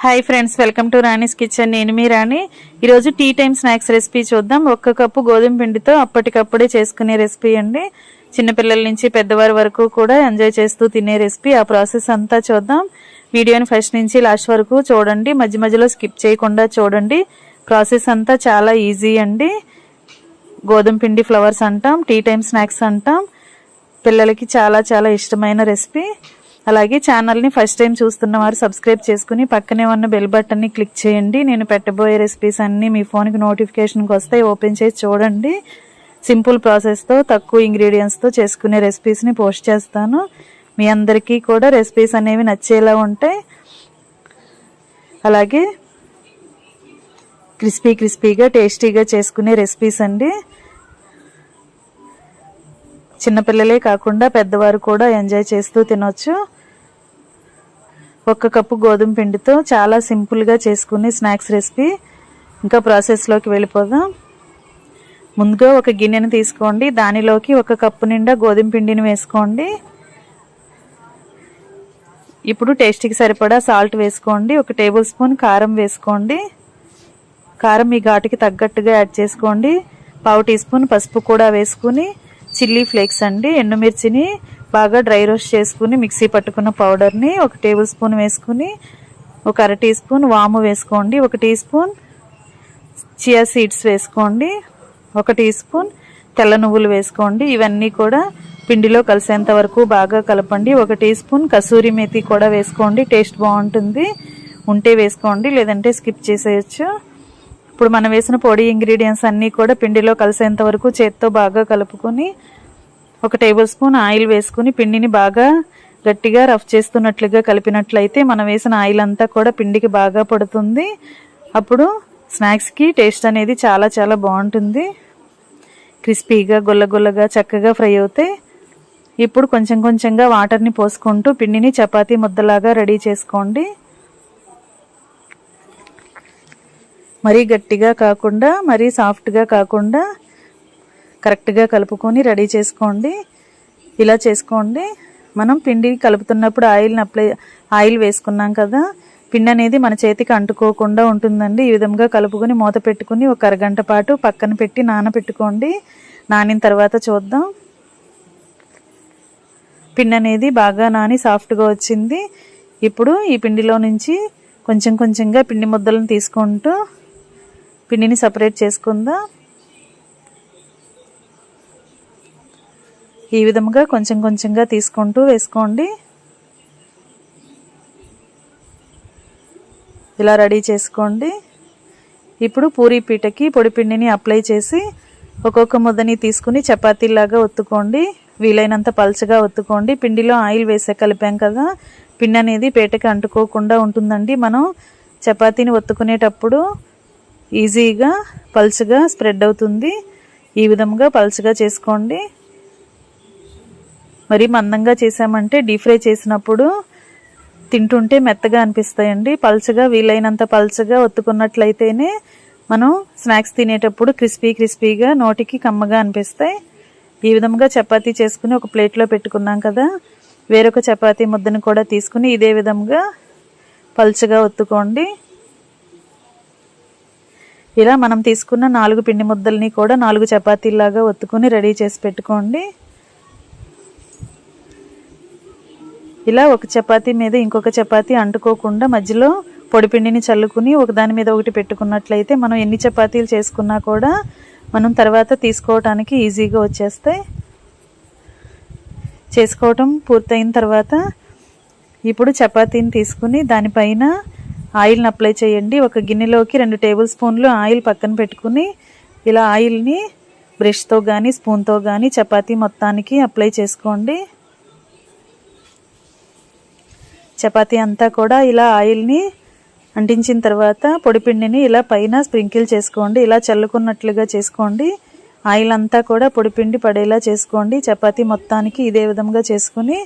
Hi friends, welcome to Rani's kitchen. నేను మీ రాణి. ఈరోజు tea time snacks recipe చూద్దాం. 1 కప్పు గోధుమ పిండితో అప్పటికప్పుడే చేసుకునే రెసిపీ అండి. చిన్నపిల్లల నుంచి పెద్దవారి వరకు కూడా ఎంజాయ్ చేస్తూ తినే రెసిపీ. ఆ ప్రాసెస్ అంతా చూద్దాం. వీడియోని ఫస్ట్ నుంచి లాస్ట్ వరకు చూడండి, మధ్య మధ్యలో స్కిప్ చేయకుండా చూడండి. ప్రాసెస్ అంతా చాలా ఈజీ అండి. గోధుమ పిండి ఫ్లవర్స్ అంటాం, టీ టైమ్ స్నాక్స్ అంటాం. పిల్లలకి చాలా చాలా ఇష్టమైన రెసిపీ. అలాగే ఛానల్ని ఫస్ట్ టైం చూస్తున్న వారు సబ్స్క్రైబ్ చేసుకుని పక్కనే ఉన్న బెల్ బటన్ని క్లిక్ చేయండి. నేను పెట్టబోయే రెసిపీస్ అన్నీ మీ ఫోన్కి నోటిఫికేషన్కి వస్తాయి. ఓపెన్ చేసి చూడండి. సింపుల్ ప్రాసెస్తో తక్కువ ఇంగ్రీడియంట్స్తో చేసుకునే రెసిపీస్ని పోస్ట్ చేస్తాను. మీ అందరికీ కూడా రెసిపీస్ అనేవి నచ్చేలా ఉంటాయి. అలాగే క్రిస్పీగా టేస్టీగా చేసుకునే రెసిపీస్ అండి. చిన్నపిల్లలే కాకుండా పెద్దవారు కూడా ఎంజాయ్ చేస్తూ తినొచ్చు. 1 కప్పు గోధుమ పిండితో చాలా సింపుల్గా చేసుకునే స్నాక్స్ రెసిపీ. ఇంకా ప్రాసెస్లోకి వెళ్ళిపోదాం. ముందుగా ఒక గిన్నెను తీసుకోండి. దానిలోకి 1 కప్పు నిండా గోధుమ పిండిని వేసుకోండి. ఇప్పుడు టేస్ట్కి సరిపడా సాల్ట్ వేసుకోండి. 1 టేబుల్ స్పూన్ కారం వేసుకోండి. కారం మీ ఘాటుకి తగ్గట్టుగా యాడ్ చేసుకోండి. 1/2 టీ స్పూన్ పసుపు కూడా వేసుకుని, చిల్లీ ఫ్లేక్స్ అండి, ఎండుమిర్చిని బాగా డ్రై రోస్ట్ చేసుకుని మిక్సీ పట్టుకున్న పౌడర్ని 1 టేబుల్ స్పూన్ వేసుకుని, 1 అర టీ స్పూన్ వాము వేసుకోండి. 1 టీ స్పూన్ చియా సీడ్స్ వేసుకోండి. 1 టీ స్పూన్ తెల్ల నువ్వులు వేసుకోండి. ఇవన్నీ కూడా పిండిలో కలిసేంత వరకు బాగా కలపండి. 1 టీ స్పూన్ కసూరి మేతి కూడా వేసుకోండి. టేస్ట్ బాగుంటుంది. ఉంటే వేసుకోండి, లేదంటే స్కిప్ చేసేయచ్చు. ఇప్పుడు మనం వేసిన పొడి ఇంగ్రీడియంట్స్ అన్నీ కూడా పిండిలో కలిసేంత వరకు చేత్తో బాగా కలుపుకొని 1 టేబుల్ స్పూన్ ఆయిల్ వేసుకుని పిండిని బాగా గట్టిగా రఫ్ చేస్తున్నట్లుగా కలిపినట్లయితే మనం వేసిన ఆయిల్ అంతా కూడా పిండికి బాగా పడుతుంది. అప్పుడు స్నాక్స్కి టేస్ట్ అనేది చాలా చాలా బాగుంటుంది. క్రిస్పీగా గుల్లగుల్లగా చక్కగా ఫ్రై అవుతాయి. ఇప్పుడు కొంచెం కొంచెంగా వాటర్ని పోసుకుంటూ పిండిని చపాతీ ముద్దలాగా రెడీ చేసుకోండి. మరీ గట్టిగా కాకుండా మరీ సాఫ్ట్గా కాకుండా కరెక్ట్గా కలుపుకొని రెడీ చేసుకోండి. ఇలా చేసుకోండి. మనం పిండి కలుపుతున్నప్పుడు ఆయిల్ వేసుకున్నాం కదా, పిండి అనేది మన చేతికి అంటుకోకుండా ఉంటుందండి. ఈ విధంగా కలుపుకొని మూత పెట్టుకుని 1 అరగంట పాటు పక్కన పెట్టి నానబెట్టుకోండి. నానిన తర్వాత చూద్దాం. పిండి అనేది బాగా నాని సాఫ్ట్గా వచ్చింది. ఇప్పుడు ఈ పిండిలో నుంచి కొంచెం కొంచెంగా పిండి ముద్దలను తీసుకుంటూ పిండిని సపరేట్ చేసుకుందాం. ఈ విధంగా కొంచెం కొంచెంగా తీసుకుంటూ వేసుకోండి. ఇలా రెడీ చేసుకోండి. ఇప్పుడు పూరీ పీటకి పొడి పిండిని అప్లై చేసి ఒక్కొక్క ముద్దని తీసుకుని చపాతీలాగా ఒత్తుకోండి. వీలైనంత పల్చగా ఒత్తుకోండి. పిండిలో ఆయిల్ వేసే కలిపాం కదా, పిండి అనేది పీటకి అంటుకోకుండా ఉంటుందండి. మనం చపాతీని ఒత్తుకునేటప్పుడు ఈజీగా పల్చగా స్ప్రెడ్ అవుతుంది. ఈ విధంగా పల్చగా చేసుకోండి. మరి మందంగా చేసామంటే డీప్ ఫ్రై చేసినప్పుడు తింటుంటే మెత్తగా అనిపిస్తాయండి. పల్చగా వీలైనంత పల్చగా ఒత్తుకున్నట్లయితేనే మనం స్నాక్స్ తినేటప్పుడు క్రిస్పీగా నోటికి కమ్మగా అనిపిస్తాయి. ఈ విధంగా చపాతీ చేసుకుని ఒక ప్లేట్లో పెట్టుకున్నాం కదా, వేరొక చపాతీ ముద్దను కూడా తీసుకుని ఇదే విధంగా పల్చగా ఒత్తుకోండి. ఇలా మనం తీసుకున్న 4 పిండి ముద్దల్ని కూడా 4 చపాతీలాగా ఒత్తుకుని రెడీ చేసి పెట్టుకోండి. ఇలా ఒక చపాతీ మీద ఇంకొక చపాతీ అంటుకోకుండా మధ్యలో పొడిపిండిని చల్లుకుని ఒకదాని మీద ఒకటి పెట్టుకున్నట్లయితే మనం ఎన్ని చపాతీలు చేసుకున్నా కూడా మనం తర్వాత తీసుకోవటానికి ఈజీగా వచ్చేస్తాయి. చేసుకోవటం పూర్తయిన తర్వాత ఇప్పుడు చపాతీని తీసుకుని దానిపైన ఆయిల్ని అప్లై చేయండి. ఒక గిన్నెలోకి 2 టేబుల్ స్పూన్లు ఆయిల్ పక్కన పెట్టుకుని ఇలా ఆయిల్ని బ్రష్తో కానీ స్పూన్తో కానీ చపాతీ మొత్తానికి అప్లై చేసుకోండి. చపాతీ అంతా కూడా ఇలా ఆయిల్ని అంటించిన తర్వాత పొడిపిండిని ఇలా పైన స్ప్రింకిల్ చేసుకోండి. ఇలా చల్లుకున్నట్లుగా చేసుకోండి. ఆయిల్ అంతా కూడా పొడిపిండి పడేలా చేసుకోండి. చపాతీ మొత్తానికి ఇదే విధంగా చేసుకుని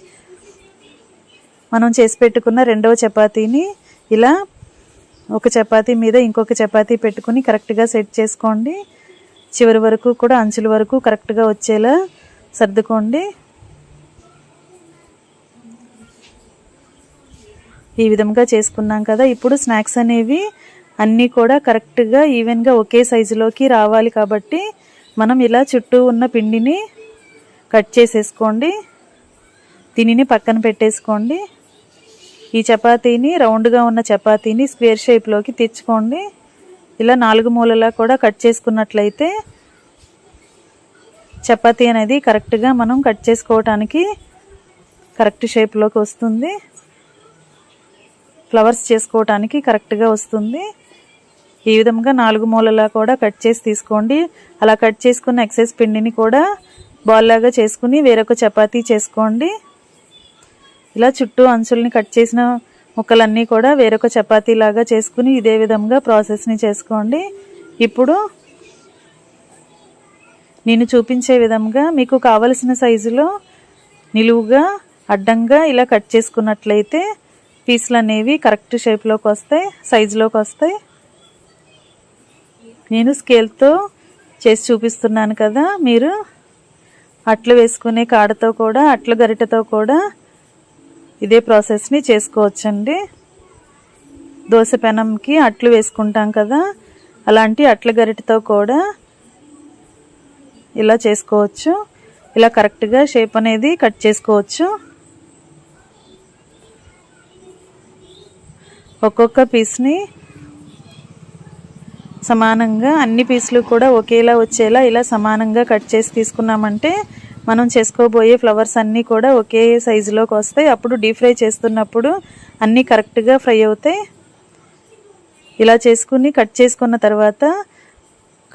మనం చేసి పెట్టుకున్న 2వ చపాతీని ఇలా ఒక చపాతీ మీద ఇంకొక చపాతీ పెట్టుకుని కరెక్ట్గా సెట్ చేసుకోండి. చివరి వరకు కూడా అంచుల వరకు కరెక్ట్గా వచ్చేలా సర్దుకోండి. ఈ విధంగా చేసుకున్నాం కదా. ఇప్పుడు స్నాక్స్ అనేవి అన్నీ కూడా కరెక్ట్గా ఈవెన్గా ఒకే సైజులోకి రావాలి కాబట్టి మనం ఇలా చుట్టూ ఉన్న పిండిని కట్ చేసేసుకోండి. దీనిని పక్కన పెట్టేసుకోండి. ఈ చపాతీని రౌండ్గా ఉన్న చపాతీని స్క్వేర్ షేప్లోకి తెచ్చుకోండి. ఇలా 4 మూలలా కూడా కట్ చేసుకున్నట్లయితే చపాతీ అనేది కరెక్ట్గా మనం కట్ చేసుకోవటానికి కరెక్ట్ షేప్లోకి వస్తుంది. ఫ్లవర్స్ చేసుకోవటానికి కరెక్ట్గా వస్తుంది. ఈ విధంగా 4 మూలలా కూడా కట్ చేసి తీసుకోండి. అలా కట్ చేసుకున్న ఎక్సెస్ పిండిని కూడా బాల్ లాగా చేసుకుని వేరొక చపాతీ చేసుకోండి. ఇలా చుట్టూ అంచుల్ని కట్ చేసిన ముక్కలన్నీ కూడా వేరొక చపాతీ లాగా చేసుకుని ఇదే విధంగా ప్రాసెస్ని చేసుకోండి. ఇప్పుడు నేను చూపించే విధంగా మీకు కావలసిన సైజులో నిలువుగా అడ్డంగా ఇలా కట్ చేసుకున్నట్లయితే పీసులు అనేవి కరెక్ట్ షేప్లోకి వస్తాయి, సైజులోకి వస్తాయి. నేను స్కేల్తో చేసి చూపిస్తున్నాను కదా, మీరు అట్లు వేసుకునే కాడతో కూడా అట్ల గరిటెతో కూడా ఇదే ప్రాసెస్ని చేసుకోవచ్చండి. దోశ పెనంకి అట్లు వేసుకుంటాం కదా, అలాంటి అట్ల గరిటెతో కూడా ఇలా చేసుకోవచ్చు. ఇలా కరెక్ట్గా షేప్ అనేది కట్ చేసుకోవచ్చు. ఒక్కొక్క పీస్ని సమానంగా అన్ని పీసులు కూడా ఒకేలా వచ్చేలా ఇలా సమానంగా కట్ చేసి తీసుకున్నామంటే మనం చేసుకోబోయే ఫ్లవర్స్ అన్నీ కూడా ఒకే సైజులోకి వస్తాయి. అప్పుడు డీప్ ఫ్రై చేస్తున్నప్పుడు అన్నీ కరెక్ట్గా ఫ్రై అవుతాయి. ఇలా చేసుకుని కట్ చేసుకున్న తర్వాత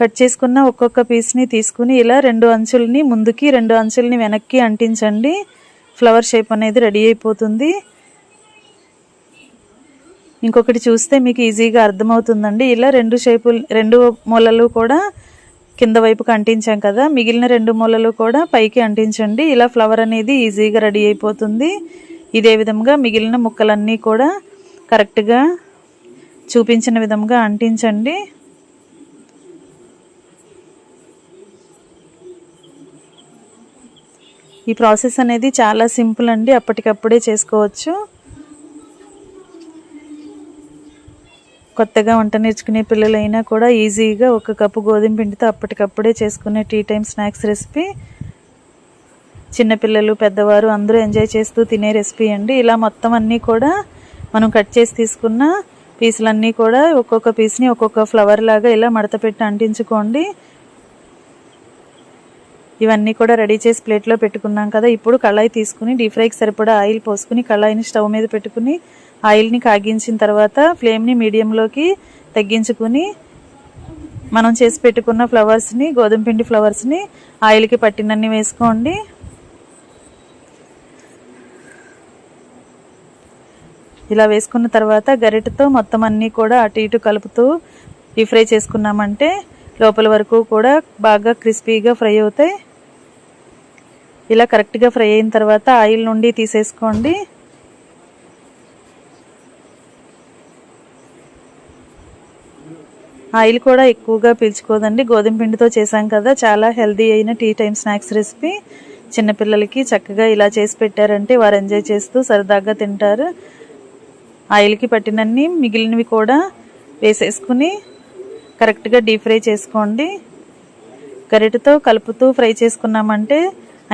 కట్ చేసుకున్న ఒక్కొక్క పీస్ని తీసుకుని ఇలా 2 అంచుల్ని ముందుకి 2 అంచుల్ని వెనక్కి అంటించండి. ఫ్లవర్ షేప్ అనేది రెడీ అయిపోతుంది. ఇంకొకటి చూస్తే మీకు ఈజీగా అర్థమవుతుందండి. ఇలా 2 మూలలు కూడా కింద వైపుకి అంటించాం కదా, మిగిలిన 2 మూలలు కూడా పైకి అంటించండి. ఇలా ఫ్లవర్ అనేది ఈజీగా రెడీ అయిపోతుంది. ఇదే విధంగా మిగిలిన ముక్కలన్నీ కూడా కరెక్ట్గా చూపించిన విధంగా అంటించండి. ఈ ప్రాసెస్ అనేది చాలా సింపుల్ అండి, అప్పటికప్పుడే చేసుకోవచ్చు. కొత్తగా వంట నేర్చుకునే పిల్లలైనా కూడా ఈజీగా 1 కప్పు గోధుమ పిండితో అప్పటికప్పుడే చేసుకునే టీ టైం స్నాక్స్ రెసిపీ. చిన్నపిల్లలు పెద్దవారు అందరూ ఎంజాయ్ చేస్తూ తినే రెసిపీ అండి. ఇలా మొత్తం అన్నీ కూడా మనం కట్ చేసి తీసుకున్న పీసులన్నీ కూడా ఒక్కొక్క పీస్ని ఒక్కొక్క ఫ్లవర్ లాగా ఇలా మడత పెట్టి అంటించుకోండి. ఇవన్నీ కూడా రెడీ చేసి ప్లేట్లో పెట్టుకున్నాం కదా. ఇప్పుడు కళాయి తీసుకుని డీప్ ఫ్రైకి సరిపడా ఆయిల్ పోసుకుని కళాయిని స్టవ్ మీద పెట్టుకుని ఆయిల్ని కాగించిన తర్వాత ఫ్లేమ్ని మీడియంలోకి తగ్గించుకుని మనం చేసి పెట్టుకున్న ఫ్లవర్స్ని, గోధుమ పిండి ఫ్లవర్స్ని ఆయిల్కి పట్టినన్ని వేసుకోండి. ఇలా వేసుకున్న తర్వాత గరిటెతో మొత్తం అన్నీ కూడా అటు ఇటు కలుపుతూ డీప్ ఫ్రై చేసుకున్నామంటే లోపల వరకు కూడా బాగా క్రిస్పీగా ఫ్రై అవుతాయి. ఇలా కరెక్ట్గా ఫ్రై అయిన తర్వాత ఆయిల్ నుండి తీసేసుకోండి. ఆయిల్ కూడా ఎక్కువగా పీల్చుకోదండి. గోధుమ పిండితో చేసాం కదా, చాలా హెల్దీ అయిన టీ టైం స్నాక్స్ రెసిపీ. చిన్నపిల్లలకి చక్కగా ఇలా చేసి పెట్టారంటే వారు ఎంజాయ్ చేస్తూ సరదాగా తింటారు. ఆయిల్కి పట్టినన్ని మిగిలినవి కూడా వేసేసుకుని కరెక్ట్గా డీప్ ఫ్రై చేసుకోండి. గరిటెతో కలుపుతూ ఫ్రై చేసుకున్నామంటే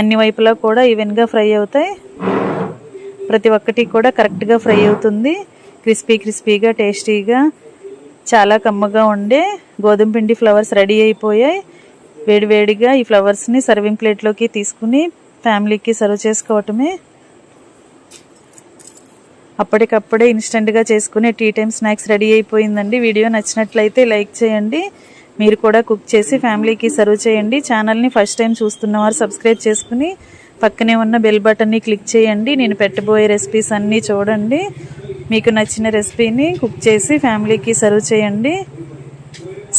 అన్ని వైపులా కూడా ఈవెన్గా ఫ్రై అవుతాయి. ప్రతి ఒక్కటి కూడా కరెక్ట్గా ఫ్రై అవుతుంది. క్రిస్పీగా టేస్టీగా చాలా కమ్మగా ఉండే గోధుమ పిండి ఫ్లవర్స్ రెడీ అయిపోయాయి. వేడివేడిగా ఈ ఫ్లవర్స్ని సర్వింగ్ ప్లేట్లోకి తీసుకుని ఫ్యామిలీకి సర్వ్ చేసుకోవటమే. అప్పటికప్పుడే ఇన్స్టెంట్గా చేసుకునే టీ టైం స్నాక్స్ రెడీ అయిపోయిందండి. వీడియో నచ్చినట్లయితే లైక్ చేయండి. మీరు కూడా కుక్ చేసి ఫ్యామిలీకి సర్వ్ చేయండి. ఛానల్ని ఫస్ట్ టైం చూస్తున్నవారు సబ్స్క్రైబ్ చేసుకుని పక్కనే ఉన్న బెల్ బటన్ని క్లిక్ చేయండి. నేను పెట్టబోయే రెసిపీస్ అన్నీ చూడండి. మీకు నచ్చిన రెసిపీని కుక్ చేసి ఫ్యామిలీకి సర్వ్ చేయండి.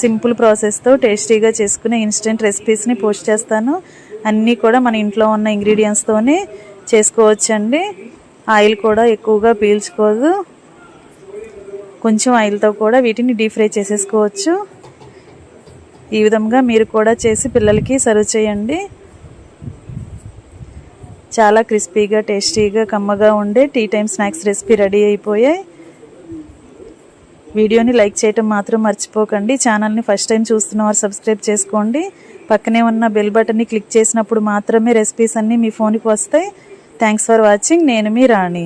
సింపుల్ ప్రాసెస్తో టేస్టీగా చేసుకునే ఇన్స్టెంట్ రెసిపీస్ని పోస్ట్ చేస్తాను. అన్నీ కూడా మన ఇంట్లో ఉన్న ఇంగ్రీడియంట్స్తోనే చేసుకోవచ్చండి. ఆయిల్ కూడా ఎక్కువగా పీల్చుకోదు. కొంచెం ఆయిల్తో కూడా వీటిని డీప్ ఫ్రై చేసేసుకోవచ్చు. ఈ విధంగా మీరు కూడా చేసి పిల్లలకి సర్వ్ చేయండి. చాలా క్రిస్పీగా టేస్టీగా కమ్మగా ఉండే tea time snacks recipe ready అయిపోయాయి. వీడియోని లైక్ చేయటం మాత్రం మర్చిపోకండి. ఛానల్ని ఫస్ట్ టైం చూస్తున్న వారు సబ్స్క్రైబ్ చేసుకోండి. పక్కనే ఉన్న బెల్ బటన్ని క్లిక్ చేసినప్పుడు మాత్రమే రెసిపీస్ అన్నీ మీ ఫోన్కి వస్తాయి. Thanks for watching. నేను మీ రాణి.